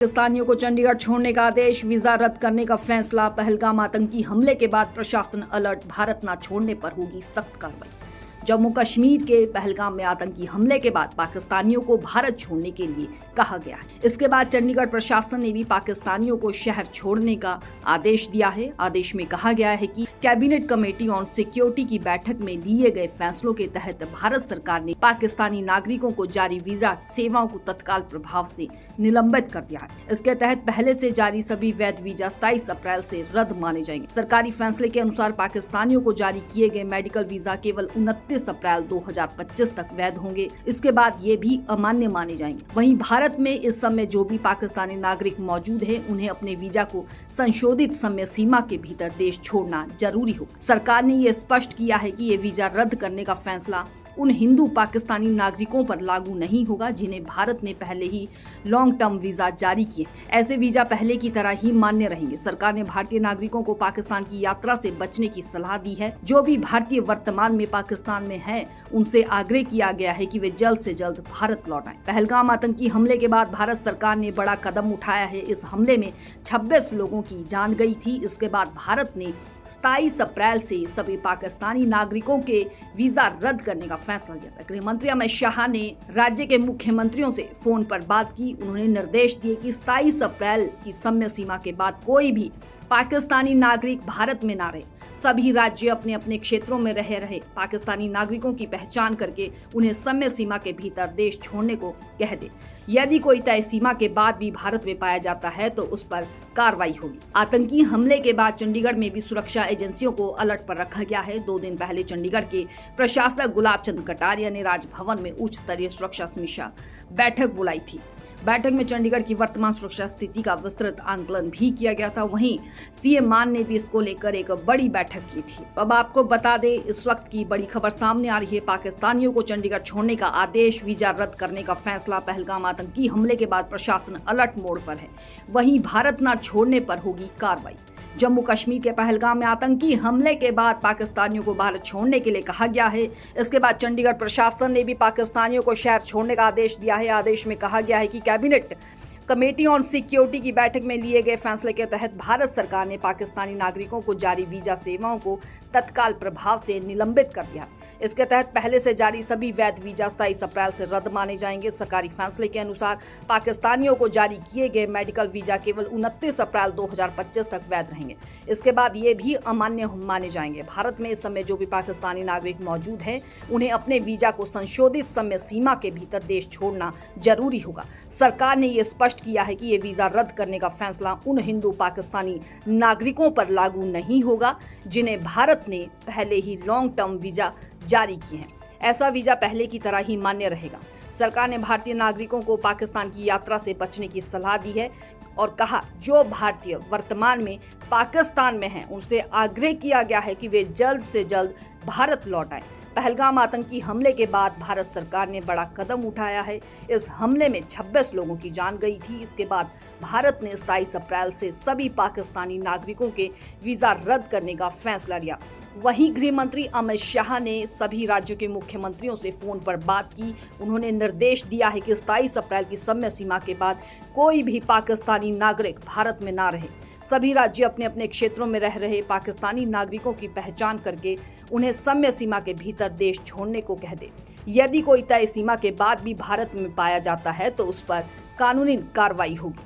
पाकिस्तानियों को चंडीगढ़ छोड़ने का आदेश, वीजा रद्द करने का फैसला। पहलगाम आतंकी हमले के बाद प्रशासन अलर्ट, भारत न छोड़ने पर होगी सख्त कार्रवाई। जम्मू कश्मीर के पहलगाम में आतंकी हमले के बाद पाकिस्तानियों को भारत छोड़ने के लिए कहा गया है। इसके बाद चंडीगढ़ प्रशासन ने भी पाकिस्तानियों को शहर छोड़ने का आदेश दिया है। आदेश में कहा गया है कि कैबिनेट कमेटी ऑन सिक्योरिटी की बैठक में लिए गए फैसलों के तहत भारत सरकार ने पाकिस्तानी नागरिकों को जारी वीजा सेवाओं को तत्काल प्रभाव से निलंबित कर दिया है। इसके तहत पहले से जारी सभी वैध वीजा 27 अप्रैल से रद्द माने जाएंगे। सरकारी फैसले के अनुसार पाकिस्तानियों को जारी किए गए मेडिकल वीजा केवल 29 अप्रैल 2025 तक वैध होंगे। इसके बाद ये भी अमान्य माने जाएंगे। वहीं भारत में इस समय जो भी पाकिस्तानी नागरिक मौजूद है, उन्हें अपने वीजा को संशोधित समय सीमा के भीतर देश छोड़ना जरूरी हो। सरकार ने ये स्पष्ट किया है कि ये वीजा रद्द करने का फैसला उन हिंदू पाकिस्तानी नागरिकों पर लागू नहीं होगा जिन्हें भारत ने पहले ही लॉन्ग टर्म वीजा जारी किए। ऐसे वीजा पहले की तरह ही मान्य रहेंगे। सरकार ने भारतीय नागरिकों को पाकिस्तान की यात्रा से बचने की सलाह दी है। जो भी भारतीय वर्तमान में पाकिस्तान में है, उनसे आग्रह किया गया है कि वे जल्द से जल्द भारत लौट आएं। पहलगाम आतंकी हमले के बाद भारत सरकार ने बड़ा कदम उठाया है। इस हमले में 26 लोगों की जान गई थी। इसके बाद भारत ने 27 अप्रैल से सभी पाकिस्तानी नागरिकों के वीजा रद्द करने का फैसला लिया था। गृह मंत्री अमित शाह ने राज्य के मुख्यमंत्रियों से फोन पर बात की। उन्होंने निर्देश दिए कि 27 अप्रैल की समय सीमा के बाद कोई भी पाकिस्तानी नागरिक भारत में ना रहे। सभी राज्य अपने अपने क्षेत्रों में रहे पाकिस्तानी नागरिकों की पहचान करके उन्हें समय सीमा के भीतर देश छोड़ने को कह दे। यदि कोई तय सीमा के बाद भी भारत में पाया जाता है तो उस पर कार्रवाई होगी। आतंकी हमले के बाद चंडीगढ़ में भी सुरक्षा एजेंसियों को अलर्ट पर रखा गया है। 2 दिन पहले चंडीगढ़ के प्रशासक गुलाब चंद कटारिया ने राजभवन में उच्च स्तरीय सुरक्षा समीक्षा बैठक बुलाई थी। बैठक में चंडीगढ़ की वर्तमान सुरक्षा स्थिति का विस्तृत आंकलन भी किया गया था। वहीं सीएम मान ने भी इसको लेकर एक बड़ी बैठक की थी। अब आपको बता दें, इस वक्त की बड़ी खबर सामने आ रही है। पाकिस्तानियों को चंडीगढ़ छोड़ने का आदेश, वीजा रद्द करने का फैसला। पहलगाम आतंकी हमले के बाद प्रशासन अलर्ट मोड पर है। वहीं भारत न छोड़ने पर होगी कार्रवाई। जम्मू कश्मीर के पहलगाम में आतंकी हमले के बाद पाकिस्तानियों को भारत छोड़ने के लिए कहा गया है। इसके बाद चंडीगढ़ प्रशासन ने भी पाकिस्तानियों को शहर छोड़ने का आदेश दिया है। आदेश में कहा गया है कि कैबिनेट कमेटी ऑन सिक्योरिटी की बैठक में लिए गए फैसले के तहत भारत सरकार ने पाकिस्तानी नागरिकों को जारी वीजा सेवाओं को तत्काल प्रभाव से निलंबित कर दिया। इसके तहत पहले से जारी सभी वैध वीजा 27 अप्रैल से रद्द माने जाएंगे। सरकारी फैसले के अनुसार पाकिस्तानियों को जारी किए गए मेडिकल वीजा केवल 29 अप्रैल 2025 तक वैध रहेंगे। इसके बाद ये भी अमान्य माने जाएंगे। भारत में इस समय जो भी पाकिस्तानी नागरिक मौजूद हैं, उन्हें अपने वीजा को संशोधित समय सीमा के भीतर देश छोड़ना जरूरी होगा। सरकार ने ये स्पष्ट किया है कि ये वीजा रद्द करने का फैसला उन हिंदू पाकिस्तानी नागरिकों पर लागू नहीं होगा जिन्हें भारत ने पहले ही लॉन्ग टर्म वीजा जारी किए हैं। ऐसा वीजा पहले की तरह ही मान्य रहेगा। सरकार ने भारतीय नागरिकों को पाकिस्तान की यात्रा से बचने की सलाह दी है और कहा, जो भारतीय वर्तमान में पाकिस्तान में हैं, उनसे आग्रह किया गया है कि वे जल्द से जल्द भारत लौट आएं। पहलगाम आतंकी हमले के बाद भारत सरकार ने बड़ा कदम उठाया है। इस हमले में 26 लोगों की जान गई थी। इसके बाद भारत ने 27 अप्रैल से सभी पाकिस्तानी नागरिकों के वीजा रद्द करने का फैसला लिया। वहीं गृह मंत्री अमित शाह ने सभी राज्यों के मुख्यमंत्रियों से फोन पर बात की। उन्होंने निर्देश दिया है कि 27 अप्रैल की समय सीमा के बाद कोई भी पाकिस्तानी नागरिक भारत में ना रहे। सभी राज्य अपने अपने क्षेत्रों में रहे पाकिस्तानी नागरिकों की पहचान करके उन्हें समय सीमा के भीतर देश छोड़ने को कह दे। यदि कोई तय सीमा के बाद भी भारत में पाया जाता है तो उस पर कानूनी कार्रवाई होगी।